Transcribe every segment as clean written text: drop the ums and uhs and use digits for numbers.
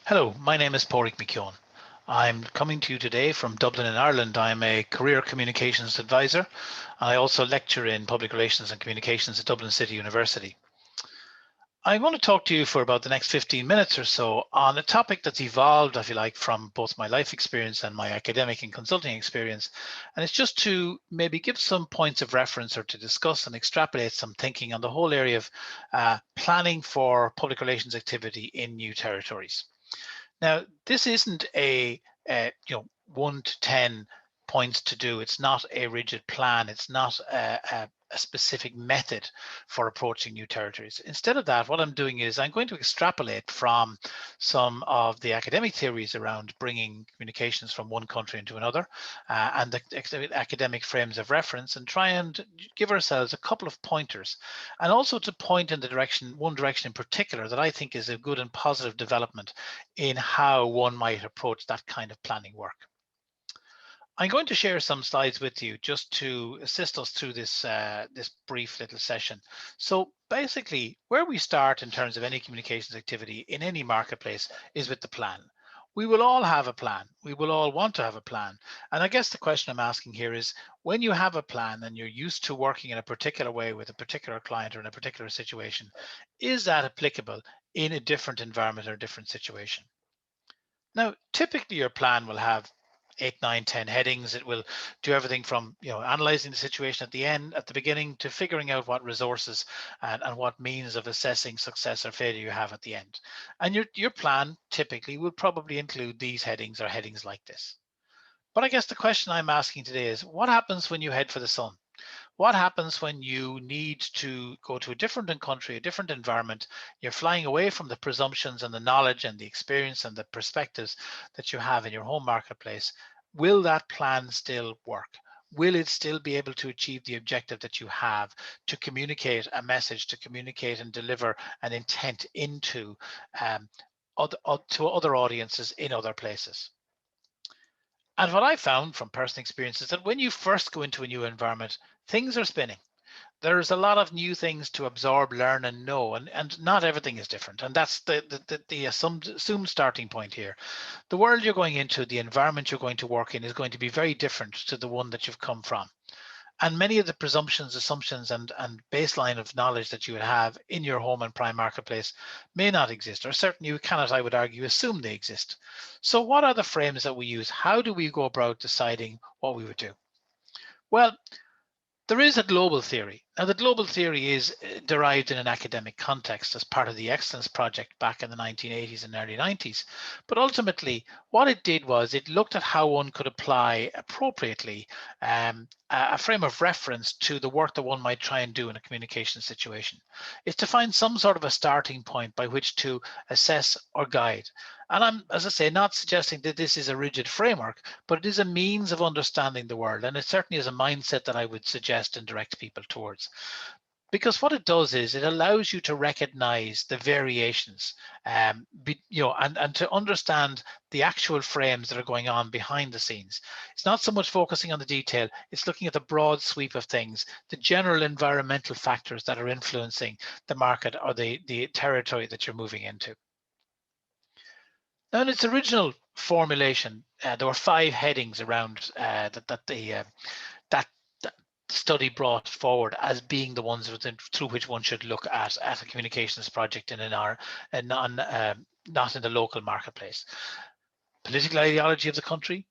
Hello, my name is Padraig McKeon. I'm coming to you today from Dublin in Ireland. I'm a career communications advisor. I also lecture in public relations and communications at Dublin City University. I want to talk to you for about the next 15 minutes or so on a topic that's evolved, if you like, from both my life experience and my academic and consulting experience. And it's just to maybe give some points of reference or to discuss and extrapolate some thinking on the whole area of planning for public relations activity in new territories. Now, this isn't a 1 to 10 points to do. It's not a rigid plan. It's not a specific method for approaching new territories. Instead of that, what I'm doing is I'm going to extrapolate from some of the academic theories around bringing communications from one country into another and the academic frames of reference, and try and give ourselves a couple of pointers, and also to point in one direction in particular that I think is a good and positive development in how one might approach that kind of planning work. I'm going to share some slides with you just to assist us through this brief little session. So basically, where we start in terms of any communications activity in any marketplace is with the plan. We will all have a plan. We will all want to have a plan. And I guess the question I'm asking here is, when you have a plan and you're used to working in a particular way with a particular client or in a particular situation, is that applicable in a different environment or a different situation? Now, typically your plan will have 8, 9, 10 headings. It will do everything from analyzing the situation at the beginning, to figuring out what resources and what means of assessing success or failure you have at the end. And your plan typically will probably include these headings or headings like this. But I guess the question I'm asking today is, what happens when you head for the sun? What happens when you need to go to a different country, a different environment? You're flying away from the presumptions and the knowledge and the experience and the perspectives that you have in your home marketplace. Will that plan still work? Will it still be able to achieve the objective that you have to communicate a message, to communicate and deliver an intent into to other audiences in other places? And what I found from personal experience is that when you first go into a new environment, things are spinning. There's a lot of new things to absorb, learn, and know, and not everything is different. And that's the assumed starting point here. The world you're going into, the environment you're going to work in, is going to be very different to the one that you've come from. And many of the presumptions, assumptions, and baseline of knowledge that you would have in your home and prime marketplace may not exist, or certainly you cannot, I would argue, assume they exist. So what are the frames that we use? How do we go about deciding what we would do? Well, there is a global theory. Now, the global theory is derived in an academic context as part of the Excellence Project back in the 1980s and early 90s. But ultimately, what it did was it looked at how one could apply appropriately a frame of reference to the work that one might try and do in a communication situation. It's to find some sort of a starting point by which to assess or guide. And I'm, as I say, not suggesting that this is a rigid framework, but it is a means of understanding the world. And it certainly is a mindset that I would suggest and direct people towards. Because what it does is it allows you to recognize the variations, and to understand the actual frames that are going on behind the scenes. It's not so much focusing on the detail, it's looking at the broad sweep of things, the general environmental factors that are influencing the market or the territory that you're moving into. Now, in its original formulation, there were 5 headings around that study brought forward as being the ones through which one should look at a communications project not in the local marketplace. Political ideology of the country,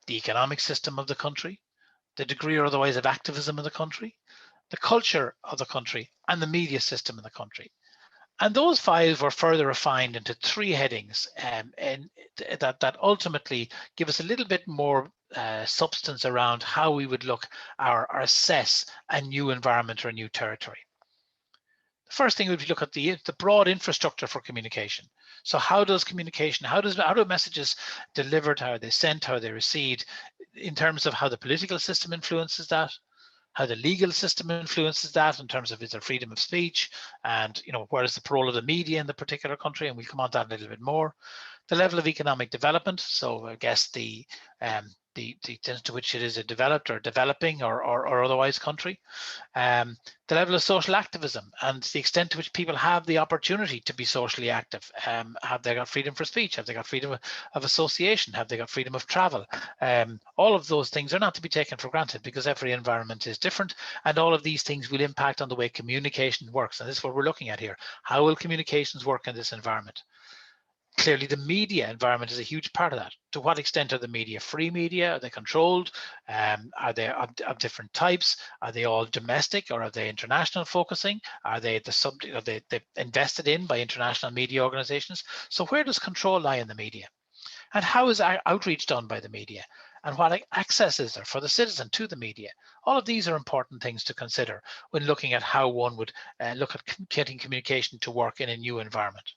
the economic system of the country, the degree or otherwise of activism of the country, the culture of the country, and the media system in the country. And those 5 were further refined into 3 headings, and that ultimately give us a little bit more substance around how we would look or assess a new environment or a new territory. The first thing would be look at the broad infrastructure for communication. So how does communication, how do messages delivered, how are they sent, how are they received, in terms of how the political system influences that, how the legal system influences that in terms of is there freedom of speech, and where is the role of the media in the particular country, and we'll come on to that a little bit more. The level of economic development, so I guess the extent to which it is a developed or developing or otherwise country. The level of social activism and the extent to which people have the opportunity to be socially active. Have they got freedom for speech? Have they got freedom of association? Have they got freedom of travel? All of those things are not to be taken for granted because every environment is different, and all of these things will impact on the way communication works. And this is what we're looking at here. How will communications work in this environment? Clearly, the media environment is a huge part of that. To what extent are the media free media? Are they controlled? Are they of different types? Are they all domestic or are they international focusing? Are they the subject? Are they invested in by international media organizations? So where does control lie in the media? And how is outreach done by the media? And what access is there for the citizen to the media? All of these are important things to consider when looking at how one would look at getting communication to work in a new environment.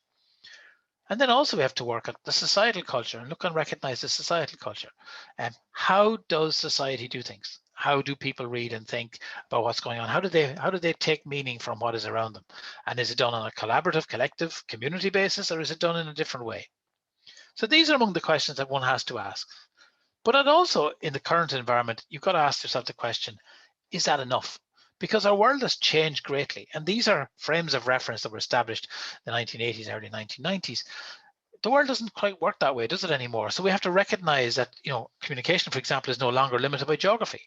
And then also we have to work at the societal culture and look and recognize the societal culture. And how does society do things? How do people read and think about what's going on? How do they take meaning from what is around them? And is it done on a collaborative, collective, community basis, or is it done in a different way? So these are among the questions that one has to ask. But also in the current environment, you've got to ask yourself the question, is that enough? Because our world has changed greatly. And these are frames of reference that were established in the 1980s, early 1990s. The world doesn't quite work that way, does it anymore? So we have to recognize that, communication, for example, is no longer limited by geography.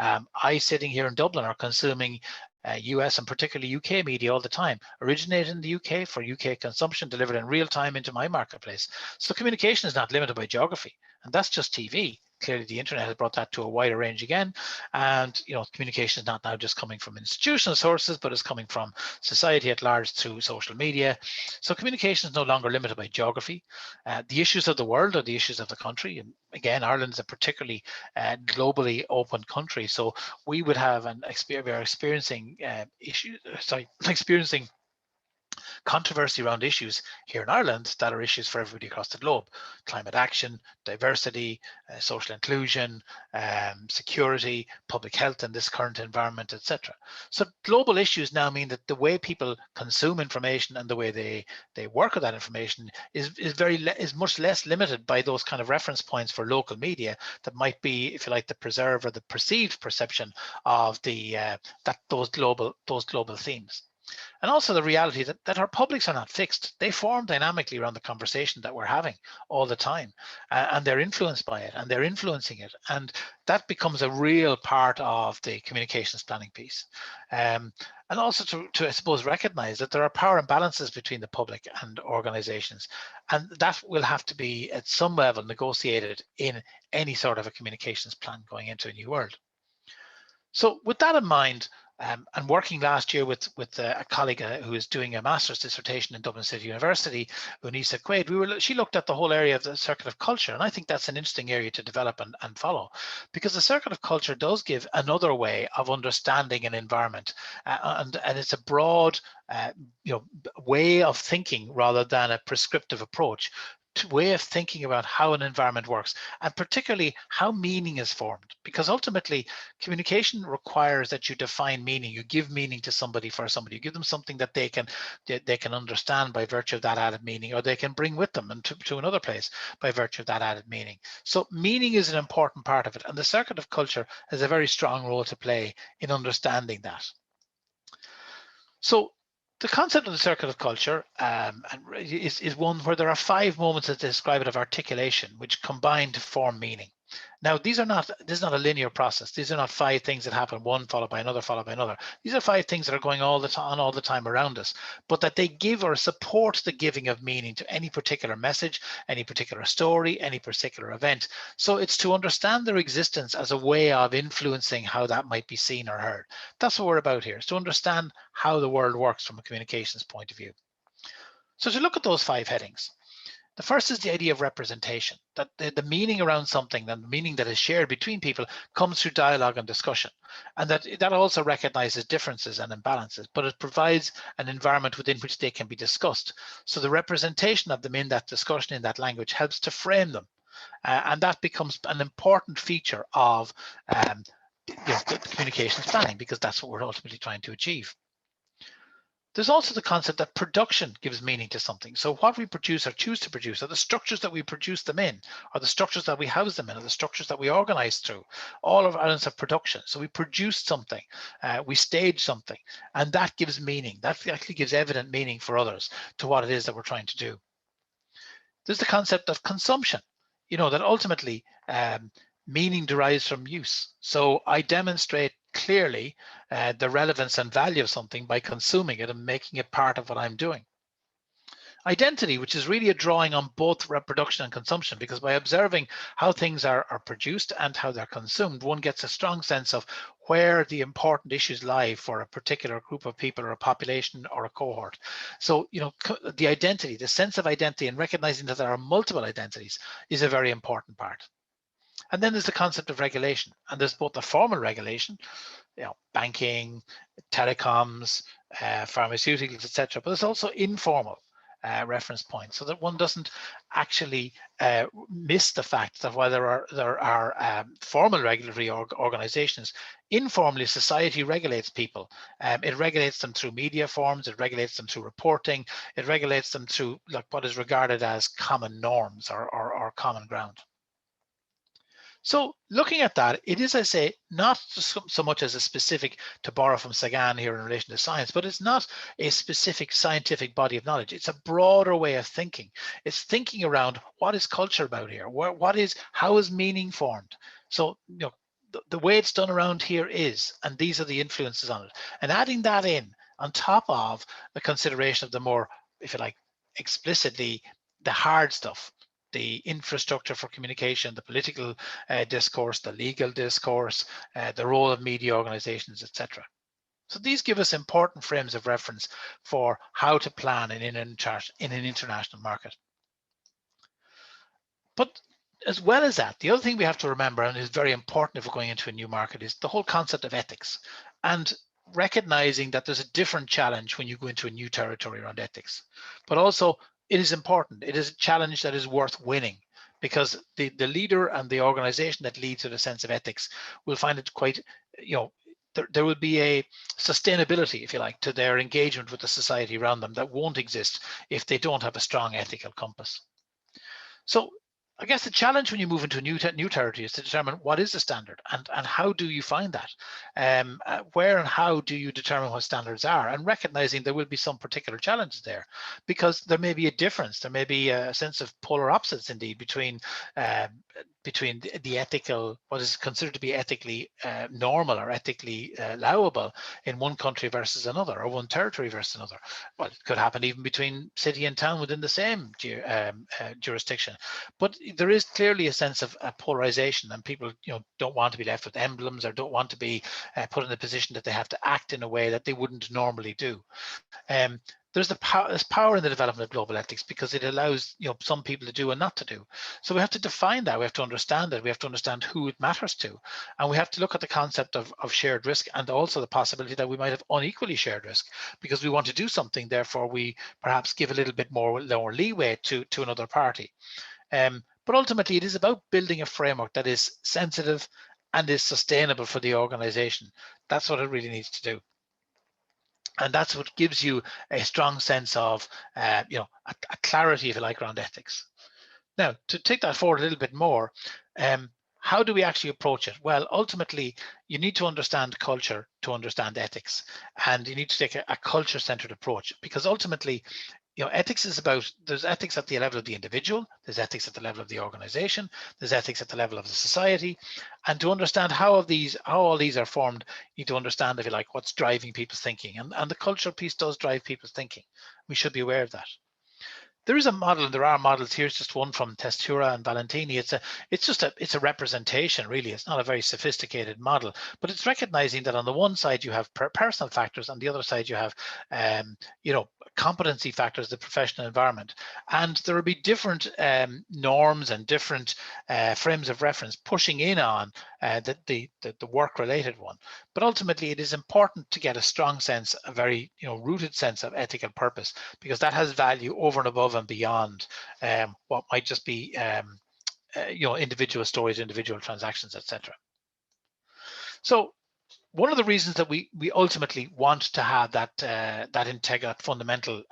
I, sitting here in Dublin, are consuming US and particularly UK media all the time, originated in the UK for UK consumption, delivered in real time into my marketplace. So communication is not limited by geography, and that's just TV. Clearly, the internet has brought that to a wider range again, and communication is not now just coming from institutional sources, but it's coming from society at large through social media. So communication is no longer limited by geography. The issues of the world are the issues of the country, and again, Ireland is a particularly globally open country, so we would have we are experiencing experiencing controversy around issues here in Ireland that are issues for everybody across the globe: climate action, diversity, social inclusion, security, public health in this current environment, etc. So global issues now mean that the way people consume information and the way they work with that information is much less limited by those kind of reference points for local media that might be, if you like, the preserve or the perceived perception of those global themes. And also the reality that our publics are not fixed. They form dynamically around the conversation that we're having all the time, and they're influenced by it, and they're influencing it. And that becomes a real part of the communications planning piece. And also to, I suppose, recognize that there are power imbalances between the public and organizations. And that will have to be at some level negotiated in any sort of a communications plan going into a new world. So with that in mind, and working last year with a colleague who is doing a master's dissertation in Dublin City University, Unisa Quaid, she looked at the whole area of the circuit of culture. And I think that's an interesting area to develop and follow, because the circuit of culture does give another way of understanding an environment. And it's a broad way of thinking rather than a prescriptive approach. Way of thinking about how an environment works, and particularly how meaning is formed, because ultimately communication requires that you define meaning. You give meaning to somebody for somebody. You give them something that they can understand by virtue of that added meaning, or they can bring with them and to another place by virtue of that added meaning. So meaning is an important part of it, and the circuit of culture has a very strong role to play in understanding that. So the concept of the circuit of culture is one where there are 5 moments that describe it of articulation, which combine to form meaning. Now, this is not a linear process. These are not 5 things that happen, one followed by another, followed by another. These are 5 things that are going all the time around us, but that they give or support the giving of meaning to any particular message, any particular story, any particular event. So it's to understand their existence as a way of influencing how that might be seen or heard. That's what we're about here, is to understand how the world works from a communications point of view. So to look at those 5 headings. The first is the idea of representation, that the meaning around something, and the meaning that is shared between people, comes through dialogue and discussion. And that also recognizes differences and imbalances, but it provides an environment within which they can be discussed. So the representation of them in that discussion, in that language, helps to frame them. And that becomes an important feature of the communications planning, because that's what we're ultimately trying to achieve. There's also the concept that production gives meaning to something. So what we produce or choose to produce, are the structures that we produce them in, are the structures that we house them in, are the structures that we organize through, all of elements of production. So we produce something, we stage something, and that gives meaning. That actually gives evident meaning for others to what it is that we're trying to do. There's the concept of consumption, that ultimately meaning derives from use. So I demonstrate clearly the relevance and value of something by consuming it and making it part of what I'm doing. Identity, which is really a drawing on both reproduction and consumption, because by observing how things are produced and how they're consumed, one gets a strong sense of where the important issues lie for a particular group of people or a population or a cohort. So, the identity, the sense of identity, and recognizing that there are multiple identities is a very important part. And then there's the concept of regulation, and there's both the formal regulation, banking, telecoms, pharmaceuticals, etc. But there's also informal reference points, so that one doesn't actually miss the fact that while there are formal regulatory organizations, informally society regulates people. It regulates them through media forms, it regulates them through reporting, it regulates them through what is regarded as common norms or common ground. So looking at that, it is, I say, not so much as a specific, to borrow from Sagan here in relation to science, but it's not a specific scientific body of knowledge. It's a broader way of thinking. It's thinking around what is culture about here? How is meaning formed? So, the way it's done around here is, and these are the influences on it. And adding that in on top of the consideration of the more, if you like, explicitly the hard stuff, the infrastructure for communication, the political discourse, the legal discourse, the role of media organizations, etc. So these give us important frames of reference for how to plan in an international market. But as well as that, the other thing we have to remember, and is very important if we're going into a new market, is the whole concept of ethics, and recognizing that there's a different challenge when you go into a new territory around ethics. But also, it is important. It is a challenge that is worth winning, because the leader and the organization that leads with a sense of ethics will find it quite, there will be a sustainability, if you like, to their engagement with the society around them that won't exist if they don't have a strong ethical compass. So I guess the challenge when you move into a new territory is to determine what is the standard, and how do you find that? Where and how do you determine what standards are? And recognizing there will be some particular challenges there, because there may be a difference. There may be a sense of polar opposites, indeed, between the ethical, what is considered to be ethically normal or ethically allowable in one country versus another, or one territory versus another. Well, it could happen even between city and town within the same jurisdiction. But there is clearly a sense of polarization, and people don't want to be left with emblems, or don't want to be put in a position that they have to act in a way that they wouldn't normally do. There's power in the development of global ethics, because it allows some people to do and not to do. So we have to define that. We have to understand it. We have to understand who it matters to, and we have to look at the concept of shared risk, and also the possibility that we might have unequally shared risk, because we want to do something. Therefore, we perhaps give a little bit more leeway to another party. But ultimately, it is about building a framework that is sensitive and is sustainable for the organization. That's what it really needs to do. And that's what gives you a strong sense of, a clarity, if you like, around ethics. Now, to take that forward a little bit more, how do we actually approach it? Well, ultimately, you need to understand culture to understand ethics, and you need to take a culture-centered approach, because ultimately, ethics is about, there's ethics at the level of the individual, there's ethics at the level of the organization, there's ethics at the level of the society. And to understand how all these are formed, you need to understand, if you like, what's driving people's thinking. And the cultural piece does drive people's thinking. We should be aware of that. There is a model, and there are models. Here's just one from Testura and Valentini. It's a representation, really. It's not a very sophisticated model, but it's recognizing that on the one side you have personal factors, on the other side you have, competency factors, the professional environment, and there will be different norms and different frames of reference pushing in on the work-related one. But ultimately, it is important to get a strong sense, a very rooted sense of ethical purpose, because that has value over and above and beyond what might just be individual stories, individual transactions, etc. So one of the reasons that we ultimately want to have that that fundamental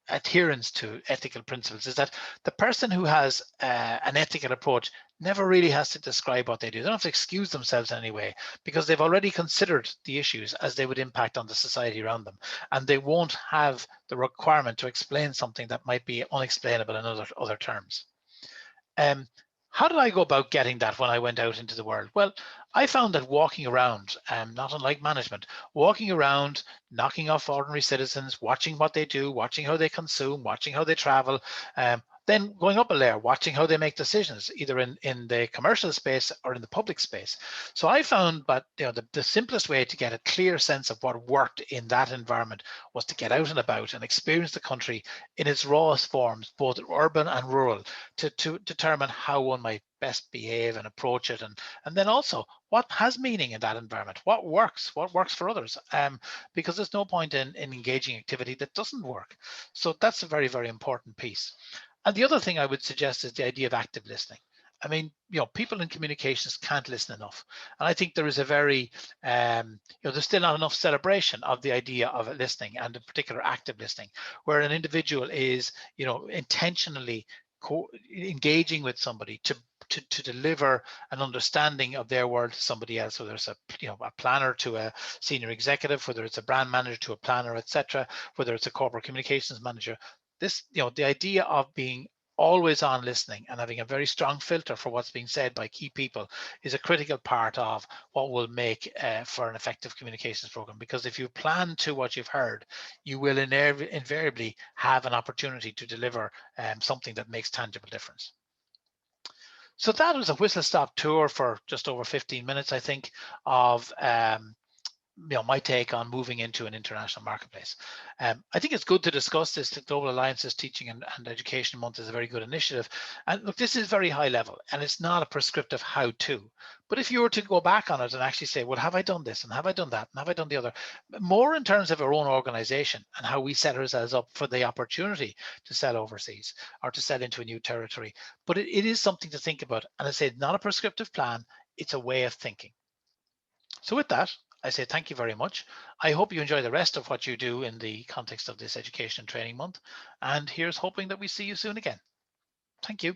adherence to ethical principles is that the person who has an ethical approach never really has to describe what they do. They don't have to excuse themselves in any way because they've already considered the issues as they would impact on the society around them, and they won't have the requirement to explain something that might be unexplainable in other terms. Um, how did I go about getting that when I went out into the world? Well, I found that walking around, not unlike management, walking around, knocking off ordinary citizens, watching what they do, watching how they consume, watching how they travel, then going up a layer, watching how they make decisions, either in the commercial space or in the public space. So I found that the simplest way to get a clear sense of what worked in that environment was to get out and about and experience the country in its rawest forms, both urban and rural, to determine how one might best behave and approach it, and then also what has meaning in that environment, what works for others, because there's no point in engaging activity that doesn't work. So that's a very, very important piece. And the other thing I would suggest is the idea of active listening. I mean, people in communications can't listen enough. And I think there is a very, there's still not enough celebration of the idea of listening, and in particular active listening, where an individual is, intentionally engaging with somebody to deliver an understanding of their world to somebody else, whether it's a planner to a senior executive, whether it's a brand manager to a planner, etc., whether it's a corporate communications manager. This, the idea of being always on listening and having a very strong filter for what's being said by key people is a critical part of what will make for an effective communications program. Because if you plan to what you've heard, you will invariably have an opportunity to deliver something that makes tangible difference. So that was a whistle-stop tour for just over 15 minutes, I think, of my take on moving into an international marketplace. I think it's good to discuss this. The Global Alliances Teaching and Education Month is a very good initiative. And look, this is very high level, and it's not a prescriptive how-to. But if you were to go back on it and actually say, well, have I done this, and have I done that, and have I done the other, more in terms of our own organization and how we set ourselves up for the opportunity to sell overseas or to sell into a new territory. But it is something to think about. And I say, not a prescriptive plan, it's a way of thinking. So with that, I say thank you very much. I hope you enjoy the rest of what you do in the context of this Education and Training Month. And here's hoping that we see you soon again. Thank you.